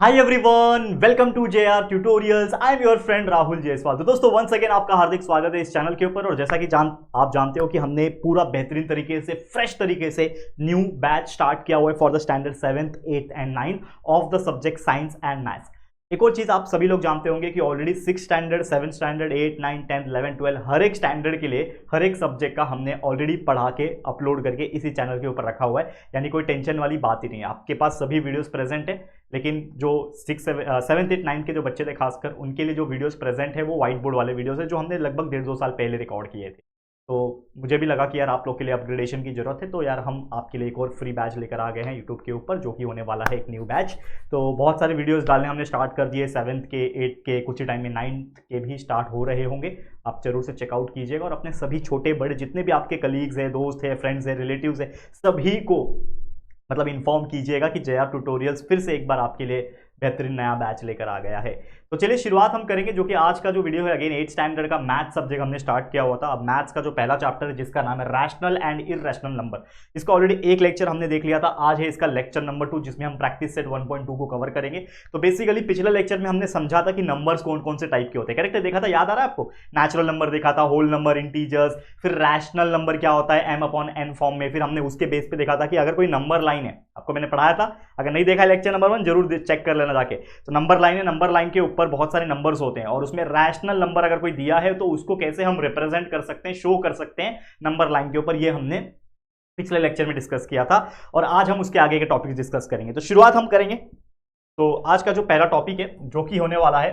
Hi everyone, welcome to JR tutorials. I am your friend Rahul Jaiswal. तो दोस्तों once again आपका हार्दिक स्वागत है इस चैनल के ऊपर। और जैसा कि आप जानते हो कि हमने पूरा बेहतरीन तरीके से फ्रेश तरीके से न्यू बैच स्टार्ट किया हुआ है for the standard 7th 8th and 9th of the subject science and maths. एक और चीज आप सभी लोग जानते होंगे कि already 6th standard 7th standard 8th 9th 10th 11th 12 हर एक स्टैंडर्ड के लिए हर एक सब्जेक्ट का हमने ऑलरेडी पढ़ा के अपलोड करके इसी चैनल के ऊपर रखा हुआ है। यानी कोई टेंशन वाली बात ही नहीं है, आपके पास सभी वीडियोस प्रेजेंट है। लेकिन जो 7th 8th 9th के जो बच्चे थे खासकर उनके लिए जो वीडियोस प्रेजेंट है वो व्हाइट बोर्ड वाले वीडियोस है जो हमने लगभग 1.5-2 साल पहले रिकॉर्ड किए थे। तो मुझे भी लगा कि यार आप लोग के लिए अपग्रेडेशन की जरूरत है, तो यार हम आपके लिए एक और फ्री बैच लेकर आ गए हैं यूट्यूब के ऊपर, जो कि होने वाला है एक न्यू बैच। तो बहुत सारे वीडियोस डालने हमने स्टार्ट कर दिए, 7th के 8th के, कुछ ही टाइम में 9th के भी स्टार्ट हो रहे होंगे। आप जरूर से चेकआउट कीजिएगा और अपने सभी छोटे बड़े जितने भी आपके कलीग्स हैं, दोस्त हैं, फ्रेंड्स हैं, रिलेटिव्स हैं, सभी को मतलब इन्फॉर्म कीजिएगा कि जेआर ट्यूटोरियल्स फिर से एक बार आपके लिए बेहतरीन नया बैच लेकर आ गया है। तो चलिए शुरुआत हम करेंगे, जो कि आज का जो वीडियो है अगेन 8th स्टैंडर्ड का मैथ्स सब्जेक्ट हमने स्टार्ट किया हुआ था। अब मैथ्स का जो पहला चैप्टर है जिसका नाम है रैशनल एंड इररेशनल नंबर, इसका ऑलरेडी एक लेक्चर हमने देख लिया था। आज है इसका लेक्चर नंबर 2 जिसमें हम प्रैक्टिस सेट 1.2 को कवर करेंगे। तो बेसिकली पिछले लेक्चर में हमने समझा था कि नंबर्स कौन कौन से टाइप के होते हैं, करेक्ट देखा था, याद आ रहा है आपको? नेचुरल नंबर देखा था, होल नंबर, इंटीजर्स, फिर रैशनल नंबर क्या होता है m/n फॉर्म में। फिर हमने उसके बेस पे देखा था कि अगर कोई नंबर लाइन है, आपको मैंने पढ़ाया था, अगर नहीं देखा लेक्चर नंबर 1 जरूर चेक कर लेना जाके। तो नंबर लाइन है, नंबर लाइन के ऊपर बहुत सारे नंबर्स होते हैं और उसमें रैशनल नंबर अगर कोई दिया है तो उसको कैसे हम रिप्रेजेंट कर सकते हैं, शो कर सकते हैं नंबर लाइन के ऊपर, ये हमने पिछले लेक्चर में डिस्कस किया था। और आज हम उसके आगे के टॉपिक डिस्कस करेंगे। तो शुरुआत हम करेंगे। तो आज का जो पहला टॉपिक है जो कि होने वाला है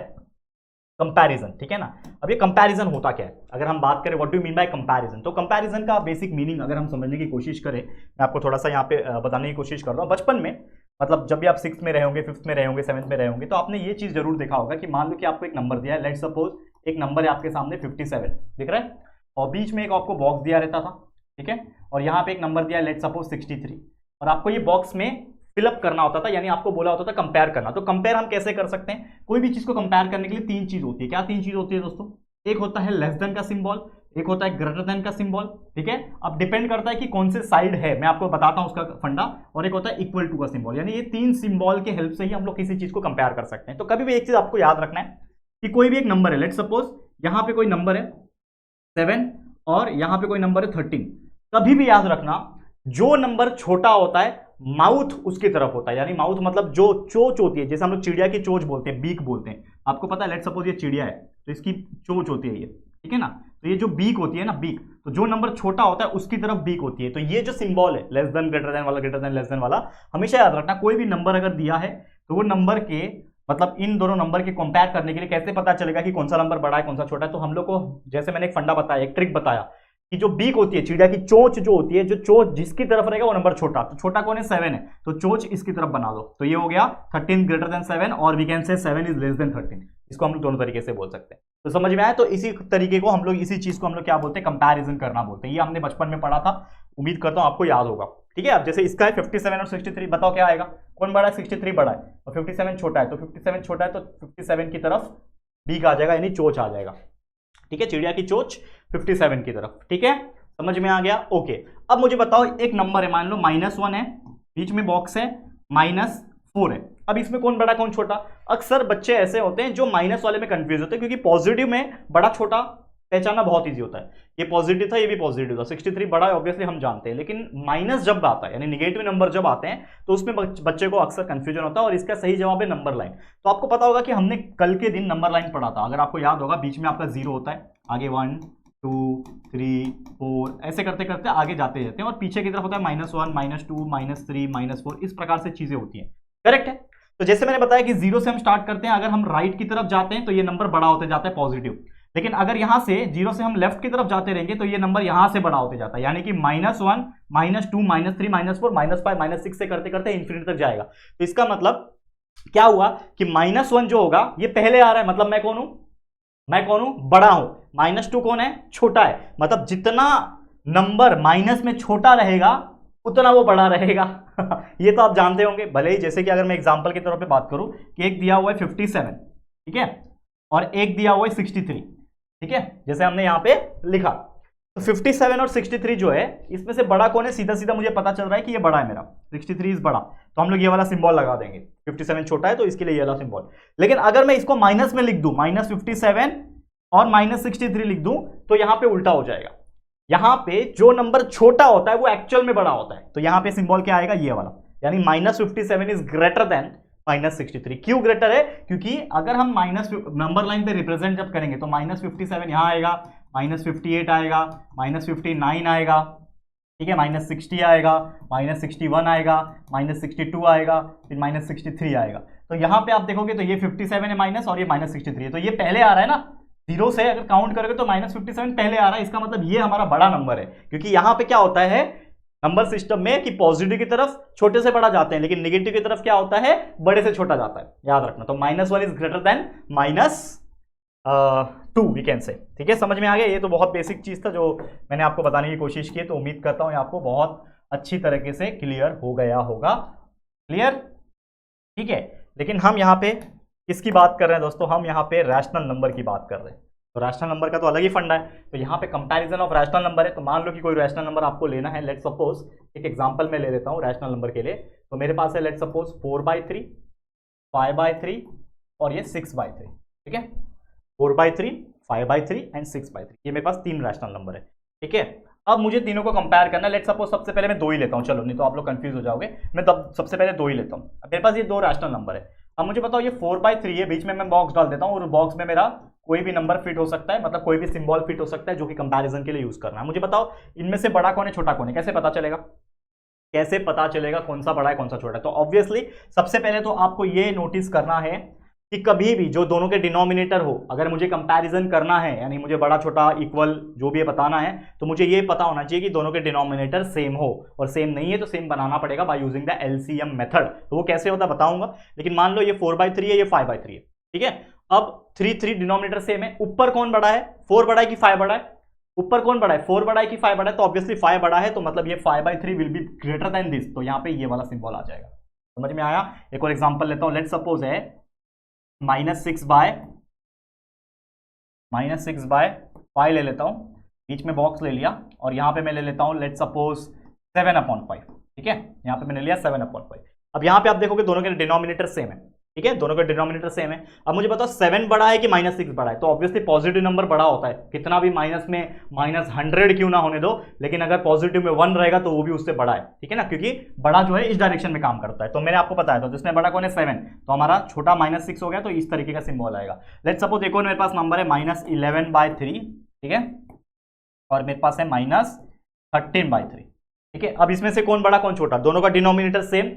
कंपैरिजन, ठीक है ना। अब ये कंपैरिजन होता क्या है, अगर हम बात करें what do mean by comparison, तो कंपैरिजन का बेसिक मीनिंग अगर हम समझने की कोशिश करें, मैं आपको थोड़ा सा यहाँ पे बताने की कोशिश कर रहा हूँ। बचपन में मतलब जब भी आप 6th में रहे होंगे, 5th में रहे होंगे, 7th में रहे होंगे, तो आपने ये चीज जरूर देखा होगा कि मान लो कि आपको एक नंबर दिया है, लेट्स सपोज एक नंबर है आपके सामने 57 दिख रहा है, और बीच में एक आपको बॉक्स दिया रहता था, ठीक है, और यहाँ पे एक नंबर दिया है लेट्स सपोज 63, और आपको ये बॉक्स में फिलअप करना होता था, यानी आपको बोला होता था कंपेयर करना। तो कंपेयर हम कैसे कर सकते हैं? कोई भी चीज को कंपेयर करने के लिए 3 चीज होती है। क्या 3 चीज होती है दोस्तों? एक होता है लेस देन का सिंबल, एक होता है ग्रेटर देन का सिंबल, ठीक है। अब डिपेंड करता है कि कौन से साइड है, मैं आपको बताता हूं उसका फंडा। और एक होता है इक्वल टू का सिंबल, यानी ये 3 सिंबल के हेल्प से ही हम लोग किसी चीज को कंपेयर कर सकते हैं। तो कभी भी एक चीज आपको याद रखना है कि कोई भी एक नंबर है, लेट्स सपोज यहां पे कोई नंबर है 7 और यहां पे कोई नंबर है 13, कभी भी याद रखना जो नंबर छोटा होता है माउथ उसकी तरफ होता है। यानी माउथ मतलब जो चोंच होती है, जैसे हम लोग चिड़िया की चोंच बोलते हैं, बीक बोलते हैं, आपको पता है। लेट्स सपोज ये चिड़िया है तो इसकी चोंच होती है ये, ठीक है ना। तो ये जो बीक होती है ना, बीक, तो जो नंबर छोटा होता है उसकी तरफ बीक होती है। तो ये जो सिंबल है लेस देन ग्रेटर देन वाला, ग्रेटर देन लेस देन वाला, हमेशा याद रखना कोई भी नंबर अगर दिया है तो वो नंबर के मतलब इन दोनों नंबर के कंपेयर करने के लिए कैसे पता चलेगा कि कौन सा नंबर बड़ा है कौन सा छोटा है? तो हम लोग को जैसे मैंने एक फंडा बताया, एक ट्रिक बताया कि जो बीक होती है, चिड़िया की चोंच जो होती है, जो चोंच जिसकी तरफ रहेगा वो नंबर छोटा, तो छोटा कौन है? 7 है, तो चोंच इसकी तरफ बना दो, तो ये हो गया 13 ग्रेटर देन 7 और वी कैन से 7 इज लेस देन 13। इसको हम लोग दोनों तरीके से बोल सकते हैं। तो समझ में आया? तो इसी तरीके को हम लोग, इसी चीज को हम लोग क्या बोलते हैं? कंपैरिजन करना बोलते हैं। ये हमने बचपन में पढ़ा था, उम्मीद करता हूं आपको याद होगा, ठीक है। अब जैसे इसका है 57 और 63, बताओ क्या आएगा? कौन बड़ा है? 63 बड़ा है और 57 छोटा है, तो 57 छोटा है तो 57 की तरफ बीक आ जाएगा, यानी चोंच आ जाएगा, ठीक है, चिड़िया की चोंच 57 की तरफ, ठीक है। समझ में आ गया? ओके। अब मुझे बताओ एक नंबर है, मान लो -1 है, बीच में बॉक्स है, -4 है। अब इसमें कौन बड़ा कौन छोटा? अक्सर बच्चे ऐसे होते हैं जो माइनस वाले में कंफ्यूज होते हैं, क्योंकि पॉजिटिव में बड़ा छोटा पहचानना बहुत इजी होता है। ये पॉजिटिव था, ये भी पॉजिटिव था, 63 बड़ा है ऑब्वियसली हम जानते हैं, लेकिन माइनस जब आता है यानी निगेटिव नंबर जब आते हैं तो उसमें बच्चे को अक्सर कंफ्यूजन होता है। और इसका सही जवाब है नंबर लाइन। तो आपको पता होगा कि हमने कल के दिन नंबर लाइन पढ़ा था, अगर आपको याद होगा, बीच में आपका 0 होता है, आगे 1 2 3 4 ऐसे करते करते आगे जाते रहते हैं, और पीछे की तरफ होता है -1 -2 -3 -4, इस प्रकार से चीजें होती हैं, करेक्ट है। तो जैसे मैंने बताया कि 0 से हम स्टार्ट करते हैं, अगर हम राइट की तरफ जाते हैं तो ये नंबर बड़ा होते जाता है, पॉजिटिव। लेकिन अगर यहां से 0 से हम लेफ्ट की तरफ जाते रहेंगे तो ये नंबर यहां से बड़ा होते जाता है, यानी कि -1 -2 -3 -4 -5 -6 से करते करते इंफिनिटी तक जाएगा। तो इसका मतलब क्या हुआ कि -1 जो होगा ये पहले आ रहा है, मतलब मैं कौन हूं? मैं कौन हूं? बड़ा हूं। -2 कौन है? छोटा है। मतलब जितना नंबर माइनस में छोटा रहेगा उतना वो बड़ा रहेगा। ये तो आप जानते होंगे। भले ही जैसे कि अगर मैं एग्जांपल के तौर पे बात करूं कि एक दिया हुआ है 57, ठीक है, और एक दिया हुआ है 63, ठीक है, जैसे हमने यहां पे लिखा। तो 57 और 63 जो है इसमें से बड़ा कौन है, सीधा सीधा मुझे पता चल रहा है कि ये बड़ा है मेरा, 63 इज बड़ा, तो हम लोग ये वाला सिंबल लगा देंगे। 57 छोटा है तो इसके लिए ये वाला सिंबल। लेकिन अगर मैं इसको माइनस में लिख दूं, -57 और -63 लिख दूं, तो यहां पे उल्टा हो जाएगा। यहां पे जो नंबर छोटा होता है वो एक्चुअल में बड़ा होता है, तो यहां पे सिंबल क्या आएगा, ये वाला, यानी -57 इज ग्रेटर देन -63। क्यों ग्रेटर है, क्योंकि अगर हम माइनस नंबर लाइन पे रिप्रेजेंट जब करेंगे तो -57 यहां आएगा, -58 आएगा, -59 आएगा, ठीक है, -60 आएगा, -61 आएगा, -62 आएगा, फिर -63 आएगा। तो यहां पे आप देखोगे तो ये 57 है माइनस और ये -63 है, तो ये पहले आ रहा है ना, जीरो से अगर काउंट करोगे तो -57 पहले आ रहा है। इसका मतलब ये हमारा बड़ा नंबर है, क्योंकि यहां पे क्या होता है नंबर सिस्टम में कि पॉजिटिव की तरफ छोटे से बड़ा जाते हैं, लेकिन नेगेटिव की तरफ क्या होता है, बड़े से छोटा जाता है, याद रखना। तो -1 is greater than -2 we can say. ठीक है, समझ में आ गया। ये तो बहुत बेसिक चीज था जो मैंने आपको बताने की कोशिश की, तो उम्मीद करता हूं ये आपको बहुत अच्छी तरीके से क्लियर हो गया होगा। क्लियर, ठीक है। लेकिन हम यहाँ पे किसकी बात कर रहे हैं दोस्तों, हम यहाँ पे रैशनल नंबर की बात कर रहे हैं। तो रैशनल नंबर का तो अलग ही फंडा है, तो यहाँ पे कंपैरिजन ऑफ रैशनल नंबर है। तो मान लो कि कोई रैशनल नंबर आपको लेना है, लेट सपोज एक एग्जांपल मैं ले लेता हूँ रैशनल नंबर के लिए। तो मेरे पास है लेट सपोज 4/3, 5/3 और ये 6/3। ठीक है, 4/3, 5/3 एंड 6/3, ये मेरे पास 3 रैशनल नंबर है। ठीक है, अब मुझे तीनों को कंपेयर करना है। लेट सपोज सबसे पहले मैं 2 ही लेता हूँ, चलो नहीं तो आप लोग कंफ्यूज हो जाओगे। मैं तब सबसे पहले 2 ही लेता हूँ। अब मेरे पास ये 2 रैशनल नंबर है। अब मुझे बताओ ये 4/3 है, बीच में मैं बॉक्स डाल देता हूँ और बॉक्स में मेरा कोई भी नंबर फिट हो सकता है, मतलब कोई भी सिंबल फिट हो सकता है जो कि कंपैरिजन के लिए यूज करना है। मुझे बताओ इनमें से बड़ा कौन है छोटा कौन है, कैसे पता चलेगा, कैसे पता चलेगा कौन सा बड़ा है कौन सा छोटा है। तो ऑब्वियसली सबसे पहले तो आपको ये नोटिस करना है कि कभी भी जो दोनों के डिनोमिनेटर हो, अगर मुझे कंपैरिजन करना है, यानी मुझे बड़ा छोटा इक्वल जो भी बताना है, तो मुझे ये पता होना चाहिए कि दोनों के डिनोमिनेटर सेम हो, और सेम नहीं है तो सेम बनाना पड़ेगा by using the LCM method. तो वो कैसे होता है बताऊंगा। लेकिन मान लो ये 4/3 है, ये 5/3 है। ठीक है, अब 3 डिनोमिनेटर सेम है, ऊपर कौन बड़ा है, 4 बड़ा है कि 5 बड़ा है, ऊपर कौन बड़ा है, 4 बड़ा है कि 5 बड़ा है, तो ऑब्वियसली 5 बड़ा है, तो मतलब ये 5/3 will be greater than this, तो यहाँ पे ये वाला सिंबल आ जाएगा। समझ में आया। एक और एग्जांपल लेता हूं, लेट सपोज है -6/5 ले लेता हूं, बीच में बॉक्स ले लिया, और यहां पे मैं ले लेता हूं लेट सपोज 7/5। ठीक है, यहां पे मैंने लिया 7/5। अब यहां पे आप देखोगे दोनों के डिनोमिनेटर सेम है। ठीक है, दोनों के डिनोमिनेटर सेम है। अब मुझे बताओ 7 बड़ा है कि -6 बड़ा है, तो ऑब्वियसली पॉजिटिव नंबर बड़ा होता है, कितना भी माइनस में -100 क्यों ना होने दो, लेकिन अगर पॉजिटिव में 1 रहेगा तो वो भी उससे बड़ा है। ठीक है ना, क्योंकि बड़ा जो है इस डायरेक्शन में काम करता है। तो मैंने आपको बताया था जिसमें बड़ा कौन है 7, तो हमारा छोटा -6 हो गया, तो इस तरीके का सिंबल आएगा। लेट सपोज एक और मेरे पास नंबर है -11/3। ठीक है, और मेरे पास है -13/3। ठीक है, अब इसमें से कौन बड़ा कौन छोटा, दोनों का डिनोमिनेटर सेम,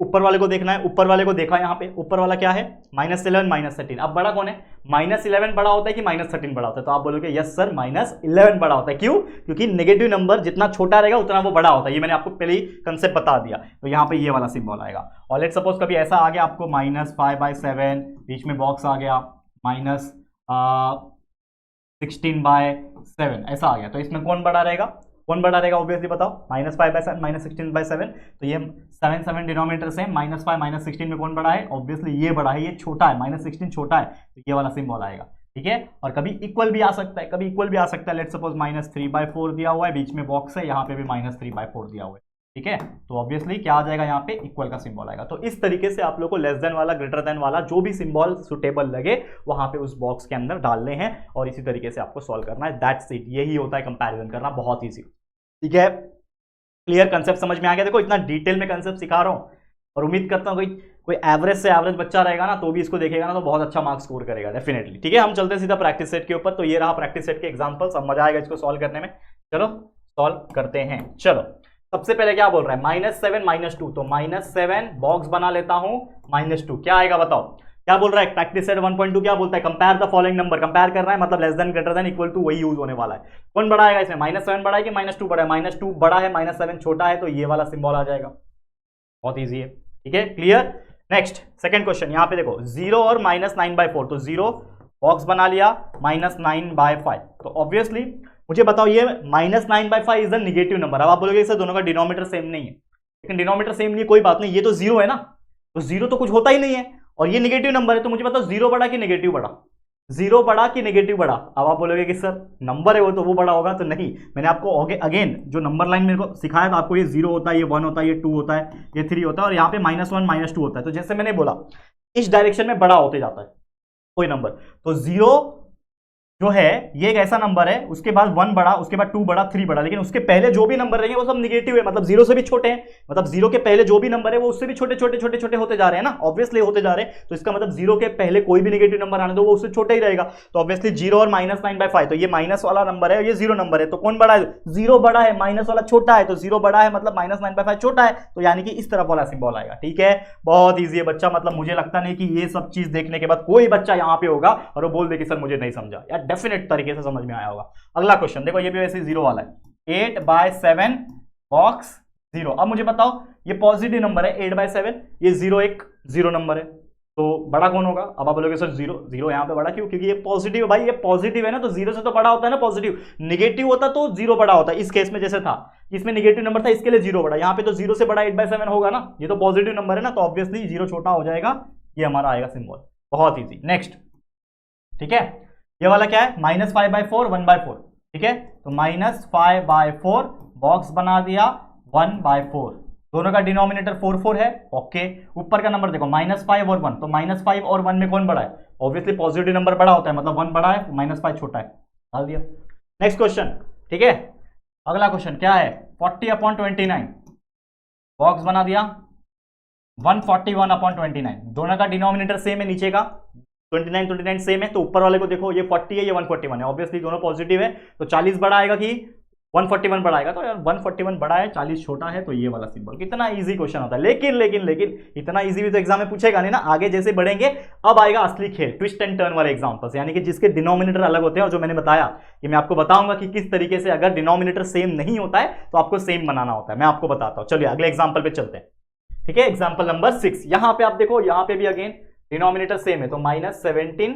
ऊपर वाले को देखना है, ऊपर वाले को देखा यहाँ पे, ऊपर वाला क्या है -11 -13। अब बड़ा कौन है, -11 बड़ा होता है कि -13 बड़ा होता है, तो आप बोलोगे यस सर -11 बड़ा होता है। क्यों, क्योंकि नेगेटिव नंबर जितना छोटा रहेगा उतना वो बड़ा होता है, ये मैंने आपको पहले ही कंसेप्ट बता दिया। तो यहाँ पे ये वाला सिंबल आएगा। और लेट सपोज कभी ऐसा आ गया आपको -5/7, बीच में बॉक्स आ गया -16/7, ऐसा आ गया, तो इसमें कौन बड़ा रहेगा, कौन बड़ा रहेगा ऑब्वियसली बताओ, -5/7 -16/7, तो ये 7 डिनोमिनेटर से -5 -16 में कौन बड़ा है, ऑब्वियसली ये बड़ा है, ये छोटा है, -16 छोटा है, तो ये वाला सिंबल आएगा। ठीक है, और कभी इक्वल भी आ सकता है, कभी इक्वल भी आ सकता है। लेट सपोज -3/4 दिया हुआ है, बीच में बॉक्स है, यहाँ पे भी -3/4 दिया हुआ है। ठीक है, तो ऑब्वियसली क्या आ जाएगा, यहाँ पे इक्वल का सिंबल आएगा। तो इस तरीके से आप लोग को लेस देन वाला ग्रेटर देन वाला जो भी सिंबल सुटेबल लगे वहां पे उस बॉक्स के अंदर डालने हैं, और इसी तरीके से आपको सॉल्व करना है। दैट्स इट, यही होता है कंपैरिजन करना, बहुत ईजी। ठीक है, क्लियर, कंसेप्ट समझ में आ गया। देखो इतना डिटेल में कंसेप्ट सिखा रहा हूं, और उम्मीद करता हूं कोई एवरेज से एवरेज बच्चा रहेगा ना तो भी इसको देखेगा ना तो बहुत अच्छा मार्क्स स्कोर करेगा डेफिनेटली। ठीक है, हम चलते सीधा प्रैक्टिस सेट के ऊपर। तो ये रहा प्रैक्टिस सेट के एग्जांपल्स, अब मजा आएगा इसको सॉल्व करने में। चलो सॉल्व करते हैं। चलो सबसे पहले क्या बोल रहा है, -7 -2, तो -7 बॉक्स बना लेता हूं, -2 क्या आएगा बताओ, क्या बोल रहा है प्रैक्टिस सेट 1.2, क्या बोलता है, compare the following number, compare कर रहा है मतलब less than greater than equal to वही यूज होने वाला है। कौन बड़ा आएगा इसमें, -7 बड़ा है कि -2 बड़ा है, -2 बड़ा है, -7 छोटा है, तो ये वाला सिंबल आ जाएगा। बहुत इजी है। ठीक है, क्लियर। नेक्स्ट सेकंड क्वेश्चन, यहाँ पे देखो 0 और -9/4, तो 0 बॉक्स बना लिया, -9/5, तो ऑब्वियसली मुझे बताओ ये -9/5 इज द निगेटिव नंबर। अब आप बोलोगे सर दोनों का डिनोमिनेटर सेम नहीं है, लेकिन डिनोमिनेटर सेम नहीं है कोई बात नहीं, ये तो 0 है ना, तो 0 तो कुछ होता ही नहीं है, और ये निगेटिव नंबर है, तो मुझे बताओ 0 बड़ा कि नेगेटिव बड़ा, जीरो बड़ा कि नेगेटिव बड़ा? अब आप बोलोगे कि सर नंबर है वो तो वो बड़ा होगा, तो नहीं, मैंने आपको अगेन जो नंबर लाइन मेरे को सिखाया था आपको, ये जीरो होता है, ये वन होता है, ये टू होता है, ये थ्री होता है, और यहाँ पे -1 -2 होता है। तो जैसे मैंने बोला इस डायरेक्शन में बड़ा होते जाता है कोई नंबर, तो जीरो जो है ये एक ऐसा नंबर है, उसके बाद 1 बड़ा, उसके बाद 2 बड़ा, 3 बड़ा, लेकिन उसके पहले जो भी नंबर रहेंगे वो सब निगेटिव है, मतलब जीरो से भी छोटे हैं, मतलब जीरो के पहले जो भी नंबर है वो उससे भी छोटे छोटे छोटे छोटे होते जा रहे हैं ना, ऑब्वियसली होते जा रहे हैं। तो इसका मतलब जीरो के पहले कोई भी नेगेटिव नंबर आने दो वो उससे छोटा ही रहेगा। तो ऑब्वियसली जीरो और -9/5, तो ये माइनस वाला नंबर है, ये जीरो नंबर है, तो कौन बड़ा है? जीरो बड़ा है, माइनस वाला छोटा है, तो जीरो बड़ा है मतलब -9/5 छोटा है, तो यानी कि इस तरफ वाला सिंबल आएगा। ठीक है, बहुत ईजी है बच्चा, मतलब मुझे लगता नहीं कि ये सब चीज देखने के बाद कोई बच्चा यहाँ पे होगा और वो बोल दे कि सर मुझे नहीं समझा, या डेफिनेट तरीके से समझ में आया होगा। अगला क्वेश्चन देखो, ये भी वैसे जीरो वाला है, 8/7 बॉक्स जीरो। अब मुझे बताओ ये पॉजिटिव नंबर है 8/7, ये जीरो एक जीरो नंबर है, तो बड़ा कौन होगा? अब आप बोलोगे सर जीरो, जीरो यहाँ पे बड़ा क्यों? क्योंकि ये पॉजिटिव है भाई, ये पॉजिटिव है ना, तो जीरो से तो बड़ा होता है ना पॉजिटिव। नेगेटिव होता तो जीरो बड़ा होता है, इस केस में जैसे था, इसमें नेगेटिव नंबर था इसके लिए जीरो बड़ा, यहाँ पे तो जीरो से बड़ा 8/7 होगा ना, ये तो पॉजिटिव नंबर है ना, तो ऑब्वियसली जीरो छोटा हो जाएगा, ये हमारा आएगा सिंबल। बहुत ईजी। नेक्स्ट, ठीक है, ये वाला क्या है? -5/4 1/4। ठीक है, तो -5/4 बॉक्स बना दिया 1/4, दोनों का डिनोमिनेटर 4 है। ओके, ऊपर का नंबर देखो -5 और 1, तो -5 और 1 में कौन बड़ा है? ऑब्वियसली पॉजिटिव नंबर बड़ा होता है, मतलब 1 बड़ा है, -5 छोटा है, डाल दिया। नेक्स्ट क्वेश्चन, ठीक है, अगला क्वेश्चन क्या है? 40/29 बॉक्स बना दिया 141/29, दोनों का डिनोमिनेटर सेम है, नीचे का 29 सेम है, तो ऊपर वाले को देखो, ये 40 है, ये 141 है, ऑब्वियसली दोनों पॉजिटिव है, तो 40 बड़ा आएगा कि 141 बड़ा आएगा? तो यार 141 बड़ा है, 40 छोटा है, तो ये वाला सिंबल। कितना इजी क्वेश्चन होता है, लेकिन लेकिन लेकिन इतना इजी भी तो एग्जाम में पूछेगा नहीं ना, आगे जैसे बढ़ेंगे अब आएगा असली खेल, ट्विस्ट एंड टर्न वाले एग्जाम्पल्स, यानी कि जिसके डिनोमिनेटर अलग होते हैं, और जो मैंने बताया कि मैं आपको बताऊंगा कि किस तरीके से अगर डिनोमिनेटर सेम नहीं होता है तो आपको सेम बनाना होता है, मैं आपको बताता हूं। चलिए अगले एग्जाम्पल पे चलते हैं। ठीक है, एग्जाम्पल नंबर 6, यहां पे आप देखो, यहां पे भी अगेन डिनोमिनेटर सेम है, तो -17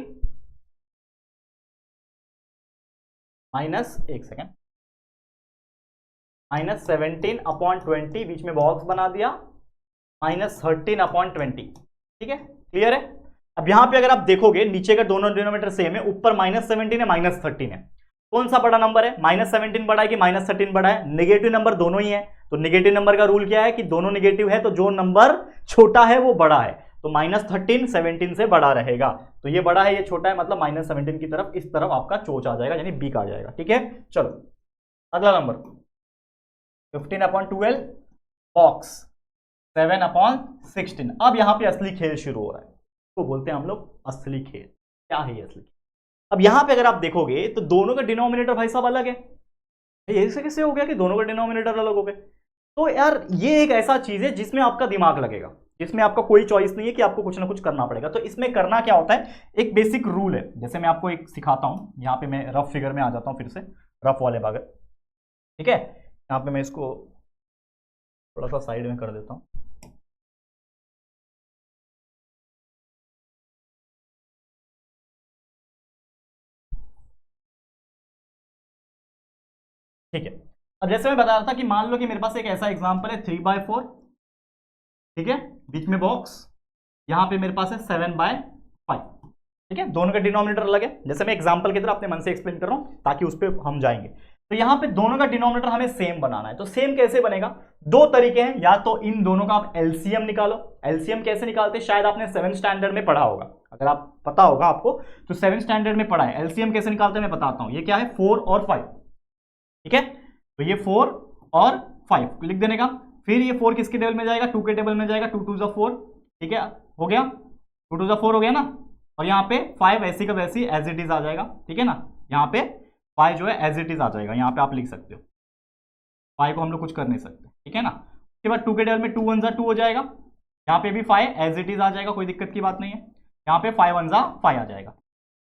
-17/20, बीच में बॉक्स बना दिया -13/20। ठीक है, क्लियर है? अब यहां पे अगर आप देखोगे नीचे का दोनों डिनोमिनेटर सेम है, ऊपर -17 है -13 है, कौन सा बड़ा नंबर है? -17 बड़ा है कि -13 बड़ा है? नेगेटिव नंबर दोनों ही है, तो नेगेटिव नंबर का रूल क्या है कि दोनों नेगेटिव है तो जो नंबर छोटा है वो बड़ा है, तो -13 17 से बड़ा रहेगा, तो ये बड़ा है ये छोटा है, मतलब -17 की तरफ, इस तरफ आपका चोच आ जाएगा, यानी बी का आ जाएगा। ठीक है, चलो अगला नंबर 15/12 बॉक्स 7/16। अब यहां पे असली खेल शुरू हो रहा है, तो बोलते हैं हम लोग असली खेल। क्या है ये असली खेल? अब यहां पे अगर आप देखोगे तो दोनों का डिनोमिनेटर भाई साहब अलग है, ऐसे कैसे हो गया कि दोनों का डिनोमिनेटर अलग हो गए? तो यार ये एक ऐसा चीज है जिसमें आपका दिमाग लगेगा, जिसमें आपका कोई चॉइस नहीं है कि आपको कुछ ना कुछ करना पड़ेगा। तो इसमें करना क्या होता है, एक बेसिक रूल है, जैसे मैं आपको एक सिखाता हूं, यहां पे मैं रफ फिगर में आ जाता हूं, फिर से रफ वाले भाग। ठीक है, यहां पे मैं इसको थोड़ा सा साइड में कर देता हूं। ठीक है, अब जैसे मैं बता रहा था कि मान लो कि मेरे पास एक ऐसा एग्जांपल है 3/4, ठीक है, बीच में बॉक्स, यहां पे मेरे पास है 7/5। ठीक है, दोनों का डिनोमिनेटर अलग है, जैसे मैं एग्जांपल की तरह अपने मन से एक्सप्लेन कर रहा हूं ताकि उस पर हम जाएंगे। तो यहां पे दोनों का डिनोमिनेटर हमें सेम बनाना है, तो सेम कैसे बनेगा? दो तरीके हैं, या तो इन दोनों का आप एलसीएम निकालो। एलसीएम कैसे निकालते हैं, शायद आपने 7th स्टैंडर्ड में पढ़ा होगा, अगर आप पता होगा आपको तो 7th स्टैंडर्ड में पढ़ा है। एलसीएम कैसे निकालते हैं मैं बताता हूं, ये क्या है 4 और 5। ठीक है, तो ये 4 और 5 लिख देने का, फिर ये 4 किसके टेबल में जाएगा? 2 के टेबल में जाएगा, 2 2 जा 4। ठीक है, हो गया, 2 2 जा 4 हो गया ना, और यहाँ पे 5 ऐसी का वैसी एज इट इज आ जाएगा। ठीक है ना, यहाँ पे 5 जो है एज इट इज आ जाएगा, यहाँ पे आप लिख सकते हो, 5 को हम लोग कुछ कर नहीं सकते। ठीक है ना, उसके बाद 2 के टेबल में 2 1 जा 2 हो जाएगा, यहाँ पे भी 5 एज इट इज आ जाएगा, कोई दिक्कत की बात नहीं है, यहाँ पे 5 1 जा 5 आ जाएगा,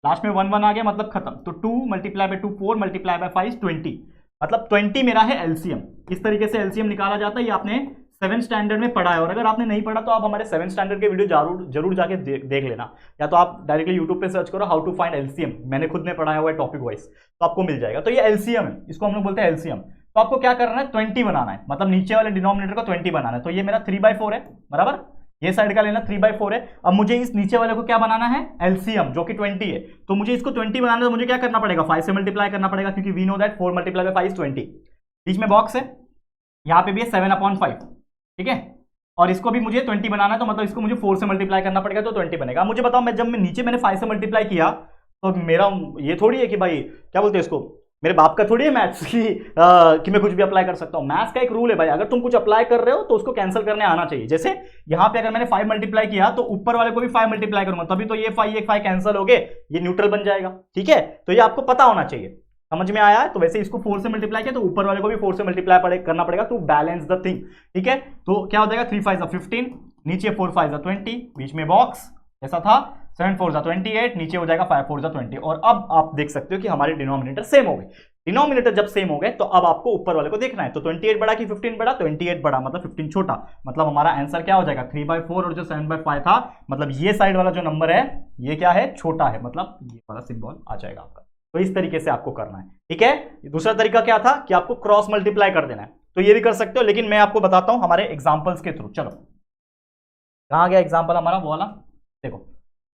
लास्ट में 1 1 आ गया, मतलब खत्म। तो 2 × 2 4 × 5 20, मतलब 20 मेरा है एलसीएम। इस तरीके से एलसीएम निकाला जाता है, ये आपने 7th स्टैंडर्ड में पढ़ा है, और अगर आपने नहीं पढ़ा तो आप हमारे 7th स्टैंडर्ड के वीडियो जरूर जाके देख लेना, या तो आप डायरेक्टली यूट्यूब पे सर्च करो हाउ टू फाइंड एलसीएम, मैंने खुद ने पढ़ाया हुआ है टॉपिक वाइज, तो आपको मिल जाएगा। तो ये एलसीएम है, इसको हम लोग बोलते हैं एलसीएम। तो आपको क्या करना है, 20 बनाना है, मतलब नीचे वाले डिनोमिनेटर को 20 बनाना है। तो ये मेरा 3/4 है, बराबर, ये साइड का लेना 3/4 है। अब मुझे इस नीचे वाले को क्या बनाना है, एलसीएम, जो कि 20 है। तो मुझे इसको 20 बनाना है, तो मुझे क्या करना पड़ेगा, 5 से मल्टीप्लाई करना पड़ेगा, क्योंकि we know that 4 multiply by 5 is 20। बीच में बॉक्स है, यहाँ पे भी है 7/5, ठीक है। और इसको भी मुझे 20 बनाना है, तो मतलब इसको मुझे 4 से मल्टीप्लाई करना पड़ेगा, तो 20 बनेगा। मुझे बताओ, मैं जब मैं नीचे मैंने 5 से मल्टीप्लाई किया, तो मेरा ये थोड़ी है कि भाई क्या बोलते हैं इसको, मेरे बाप का थोड़ी है मैथ्स कि मैं कुछ भी अप्लाई कर सकता हूं। मैथ्स का एक रूल है भाई, अगर तुम कुछ अप्लाई कर रहे हो तो उसको कैंसिल करने आना चाहिए। जैसे यहां पे अगर मैंने 5 मल्टीप्लाई किया, तो ऊपर वाले को भी 5 मल्टीप्लाई करूंगा, तभी तो ये 5 कैंसिल हो गए, ये न्यूट्रल बन जाएगा, ठीक है। तो ये आपको पता होना चाहिए, समझ में आया है। तो वैसे इसको 4 से मल्टीप्लाई किया, तो ऊपर वाले को भी 4 से मल्टीप्लाई करना पड़ेगा टू बैलेंस द थिंग, ठीक है। तो क्या हो जाएगा, 3 5 15, नीचे 4 5 20, बीच में बॉक्स ऐसा था, 7 4 28, नीचे हो जाएगा 5 4 20। और अब आप देख सकते हो कि हमारे डिनोमिनेटर सेम हो गए। डिनोमिनेटर जब सेम हो गए, तो अब आपको ऊपर वाले को देखना है। तो 28 बड़ा कि 15 बड़ा, 28 बड़ा मतलब 15 छोटा, मतलब हमारा आंसर क्या हो जाएगा, 3/4, और जो 7/5 था, मतलब ये साइड वाला जो नंबर है ये क्या है, छोटा है, मतलब ये वाला सिंबल आ जाएगा आपका। तो इस तरीके से आपको करना है, ठीक है। दूसरा तरीका क्या था कि आपको क्रॉस मल्टीप्लाई कर देना है, तो ये भी कर सकते हो, लेकिन मैं आपको बताता हूं हमारे एग्जांपल्स के थ्रू। चलो, कहां गया एग्जांपल हमारा, वो वाला देखो,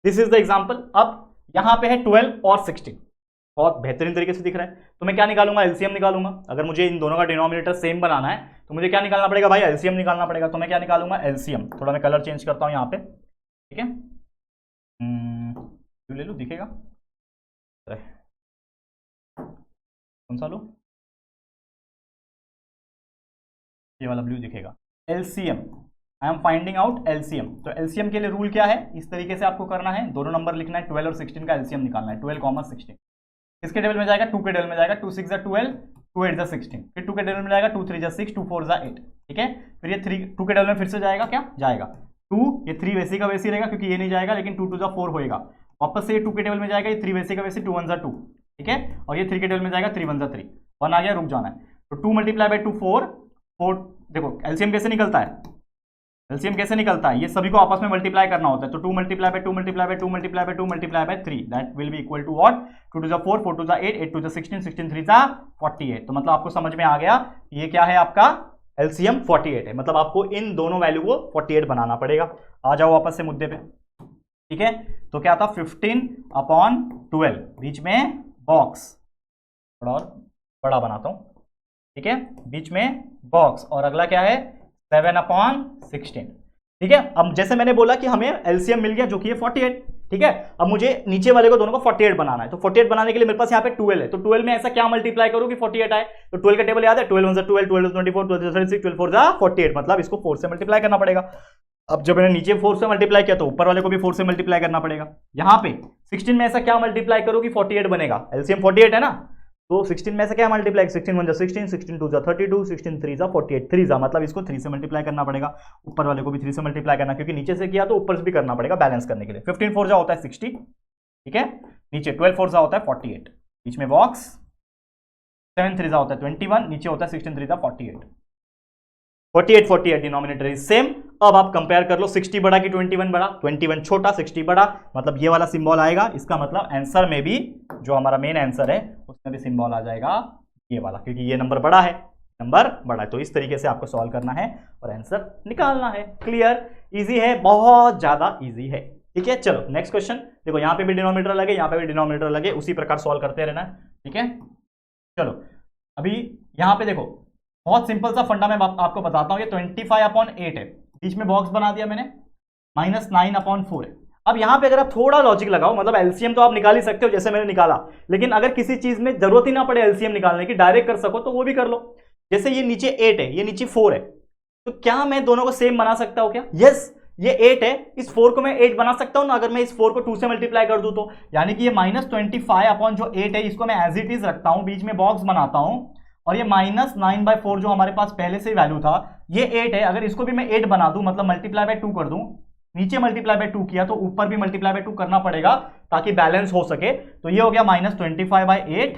दिस इज द एग्जांपल। अब यहां पे है 12 और 16, बहुत बेहतरीन तरीके से दिख रहा है। तो मैं क्या निकालूंगा, एलसीएम निकालूंगा। अगर मुझे इन दोनों का डिनोमिनेटर सेम बनाना है, तो मुझे क्या निकालना पड़ेगा भाई, एलसीएम निकालना पड़ेगा। तो मैं क्या निकालूंगा, एलसीएम। थोड़ा मैं कलर चेंज करता हूं यहाँ पे, ठीक है, ले लो, दिखेगा, कौन सा लो, ये वाला ब्लू दिखेगा। LCM, I am finding out LCM. तो एलसीएम के लिए रूल क्या है, इस तरीके से आपको करना है, दोनों नंबर लिखना है, 12 और 16 का एलसीएम निकालना है। 12, 16 किसके टेबल में जाएगा, 2 के टेबल में जाएगा। 2 6 12, 2 8 16, फिर 2 के टेबल में जाएगा, 2 3 6, 2 4 8, ठीक है। फिर ये 2 के टेबल में फिर से जाएगा, क्या जाएगा 2, ये 3 वैसे का वैसे रहेगा, क्योंकि ये नहीं जाएगा, लेकिन 2 2 4 होएगा। वापस से ये 2 के टेबल में जाएगा, ये 3 वैसे का वैसे, 2 1 2, ठीक है। और ये 3 के टेबल में जाएगा, 3 1 3, 1 आ गया, रुक जाना है। तो 2 मल्टीप्लाई बाय 2 4, देखो एलसीएम कैसे निकलता है, एलसीएम कैसे निकलता है, ये सभी को आपस में मल्टीप्लाई करना होता है। तो 2 multiply by 2 multiply by 2 multiply by 2 multiply by 3, that will be equal to what, 2 2 4, 4 2 8, 8 2 16, 16 3 48। तो मतलब आपको समझ में आ गया, ये क्या है आपका एलसीएम 48 है। मतलब आपको इन दोनों वैल्यू को 48 बनाना पड़ेगा। आ जाओ वापस से मुद्दे पे, ठीक है। तो क्या था, 15/12, बीच में बॉक्स, थोड़ा और बड़ा बनाता हूं, ठीक है, बीच में बॉक्स, और अगला क्या है, 7/16, ठीक है। अब जैसे मैंने बोला कि हमें एलसीएम मिल गया, जो कि है 48, ठीक है। अब मुझे नीचे वाले को दोनों को 48 बनाना है। तो 48 बनाने के लिए मेरे पास यहाँ पे 12 है, तो 12 में ऐसा क्या मल्टीप्लाई करूं कि 48 आए। तो 12 का टेबल याद है, 12 1 12, 12 24, 12 36, 12 4 48, मतलब इसको 4 से मल्टीप्लाई करना पड़ेगा। अब जब मैंने नीचे 4 से मल्टीप्लाई किया, तो ऊपर वाले को भी 4 से मल्टीप्लाई करना पड़ेगा। यहाँ पे 16 में ऐसा क्या मल्टीप्लाई करो कि 48 बनेगा, एलसीएम 48 है ना। तो 16 में से क्या मल्टीप्लाई, 16 1 16, 16 2 32, 16 3 48, 3 मतलब इसको 3 से मल्टीप्लाई करना पड़ेगा। ऊपर वाले को भी 3 से मल्टीप्लाई करना, क्योंकि नीचे से किया तो ऊपर से भी करना पड़ेगा बैलेंस करने के लिए। 15 4 होता है 60, ठीक है, नीचे 12 4 होता है 48, बीच में बॉक्स, 7 3 होता है 21, नीचे होता है 16 3 48, 48 48 डिनोमिनेटर इज सेम। अब आप कंपेयर कर लो, 60 बड़ा कि 21 बड़ा, 21 छोटा 60 बड़ा, मतलब ये वाला सिंबल आएगा। इसका मतलब आंसर में भी, जो हमारा मेन आंसर है उसमें भी सिंबल आ जाएगा ये वाला, क्योंकि ये नंबर बड़ा है, नंबर बड़ा है। तो इस तरीके से आपको सॉल्व करना है और आंसर निकालना है। क्लियर, इजी है, बहुत ज्यादा इजी है, ठीक है। चलो नेक्स्ट क्वेश्चन देखो, यहाँ पे भी डिनोमिनेटर लगे, यहाँ पे भी डिनोमिनेटर लगे, उसी प्रकार सॉल्व करते रहना है, ठीक है। चलो अभी यहाँ पे देखो, बहुत सिंपल सा फंडा मैं आपको बताता हूं। ये 25/8 है, बीच में बॉक्स बना दिया मैंने, -9/4 है। अब यहां पे अगर आप थोड़ा लॉजिक लगाओ, मतलब एलसीएम तो आप निकाल ही सकते हो जैसे मैंने निकाला, लेकिन अगर किसी चीज में जरूरत ही ना पड़े एलसीएम निकालने की, डायरेक्ट कर सको तो वो भी कर लो। जैसे ये नीचे 8 है, ये नीचे 4 है, तो क्या मैं दोनों को सेम बना सकता हूं क्या? यस, ये 8 है, इस 4 को मैं 8 बना सकता हूं ना, अगर मैं इस 4 को 2 से मल्टीप्लाई कर दूं तो। यानी कि ये -25/8 है, इसको मैं एज इट इज रखता हूं, बीच में बॉक्स बनाता हूं, और ये -9/4 जो हमारे पास पहले से वैल्यू था, ये 8 है। अगर इसको भी मैं 8 बना दूं, मतलब मल्टीप्लाई बाय 2 कर दूं, नीचे मल्टीप्लाई बाय 2 किया तो ऊपर भी मल्टीप्लाई बाय 2 करना पड़ेगा ताकि बैलेंस हो सके। तो ये हो गया -25/8,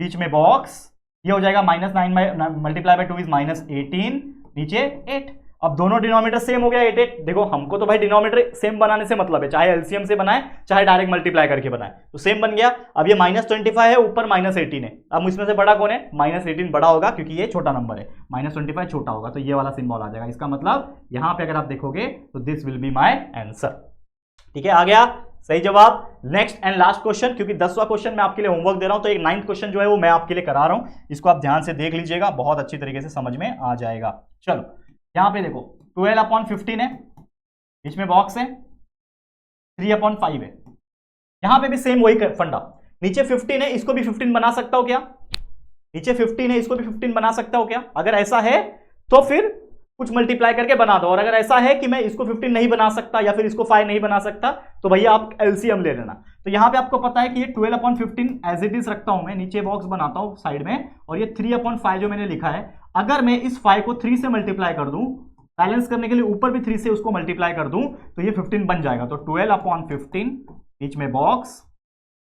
बीच में बॉक्स, ये हो जाएगा -9 मल्टीप्लाई बाय 2 इज -18, नीचे 8। अब दोनों डिनोमिनेटर सेम हो गया 8 8। देखो हमको तो भाई डिनोमिनेटर सेम बनाने से मतलब है, चाहे एलसीएम से बनाए चाहे डायरेक्ट मल्टीप्लाई करके बनाए, तो सेम बन गया। अब ये -25 है, ऊपर -18 है। अब इसमें से बड़ा कौन है? -18 बड़ा होगा क्योंकि ये छोटा नंबर है, -25 छोटा होगा, तो ये वाला सिंबल आ जाएगा। इसका मतलब यहां पे अगर आप देखोगे तो this will be my answer. ठीक है, आ गया सही जवाब। नेक्स्ट एंड लास्ट क्वेश्चन, क्योंकि 10वां क्वेश्चन मैं आपके लिए होमवर्क दे रहा हूं, तो एक 9th क्वेश्चन जो है वो मैं आपके लिए करा रहा हूं, इसको आप ध्यान से देख लीजिएगा, बहुत अच्छी तरीके से समझ में आ जाएगा। चलो यहां पे देखो 12/15 है, बीच में बॉक्स है, 3/5 है। यहां पे भी सेम वही फंडा, नीचे 15 है, इसको भी 15 बना सकता हो क्या? नीचे 15 है, इसको भी 15 बना सकता हो क्या? अगर ऐसा है तो फिर कुछ मल्टीप्लाई करके बना दो, और अगर ऐसा है कि मैं इसको 15 नहीं बना सकता या फिर इसको 5 नहीं बना सकता, तो भैया आप एलसीएम ले लेना। तो यहां पे आपको पता है कि ये 12/15 एज इट इज रखता हूं मैं, नीचे बॉक्स बनाता हूं साइड में, और ये 3/5 जो मैंने लिखा है, अगर मैं इस 5 को 3 से मल्टीप्लाई कर दूं, बैलेंस करने के लिए ऊपर भी 3 से उसको मल्टीप्लाई कर दूं, तो ये 15 बन जाएगा। तो 12/15 बीच में बॉक्स,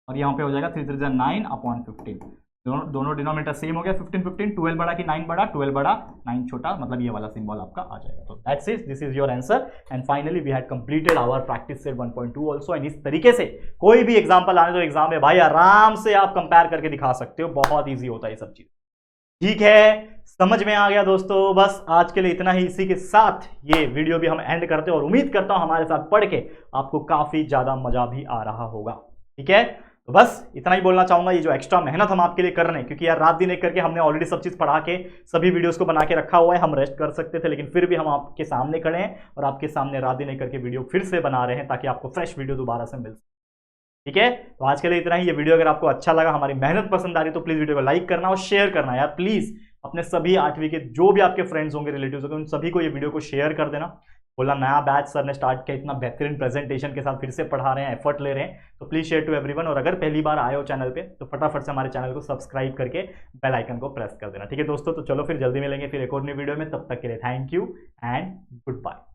और यहां पे हो जाएगा 3 3 9/15। दोनों डिनोमिनेटर सेम हो गया, 15 15, 12 बड़ा कि 9 बड़ा? 12 बड़ा, 9 छोटा, मतलब ये वाला सिंबल आपका आ जाएगा। तो that's it, this is your answer, and finally we had completed our practice set 1.2 also. And इस तरीके से कोई भी एग्जांपल आने तो एग्जाम में भाई आराम से आप कंपेयर करके दिखा सकते हो, बहुत ईजी होता है ये सब चीज। ठीक है, समझ में आ गया दोस्तों। बस आज के लिए इतना ही, इसी के साथ ये वीडियो भी हम एंड करते हैं, और उम्मीद करता हूं हमारे साथ पढ़ के आपको काफी ज्यादा मजा भी आ रहा होगा। ठीक है, तो बस इतना ही बोलना चाहूंगा। ये जो एक्स्ट्रा मेहनत हम आपके लिए कर रहे हैं, क्योंकि यार रात दिन एक करके हमने ऑलरेडी सब चीज पढ़ा के सभी वीडियोस को बना के रखा हुआ है, हम रेस्ट कर सकते थे, लेकिन फिर भी हम आपके सामने खड़े हैं और आपके सामने रात दिन एक करके वीडियो फिर से बना रहे हैं, ताकि आपको फ्रेश वीडियो दोबारा से मिल सके। ठीक है, तो आज के लिए इतना ही। ये वीडियो अगर आपको अच्छा लगा, हमारी मेहनत पसंद आ रही, तो प्लीज वीडियो को लाइक करना और शेयर करना यार प्लीज। अपने सभी 8वीं के जो भी आपके फ्रेंड्स होंगे, रिलेटिव्स होंगे, उन सभी को ये वीडियो को शेयर कर देना। बोला नया बैच सर ने स्टार्ट किया, इतना बेहतरीन प्रेजेंटेशन के साथ फिर से पढ़ा रहे हैं, एफर्ट ले रहे हैं, तो प्लीज शेयर टू एवरीवन। और अगर पहली बार आए हो चैनल पे, तो फटाफट से हमारे चैनल को सब्सक्राइब करके बेल आइकन को प्रेस कर देना। ठीक है दोस्तों, तो चलो फिर जल्दी मिलेंगे फिर एक और नई वीडियो में। तब तक के लिए thank you and good bye.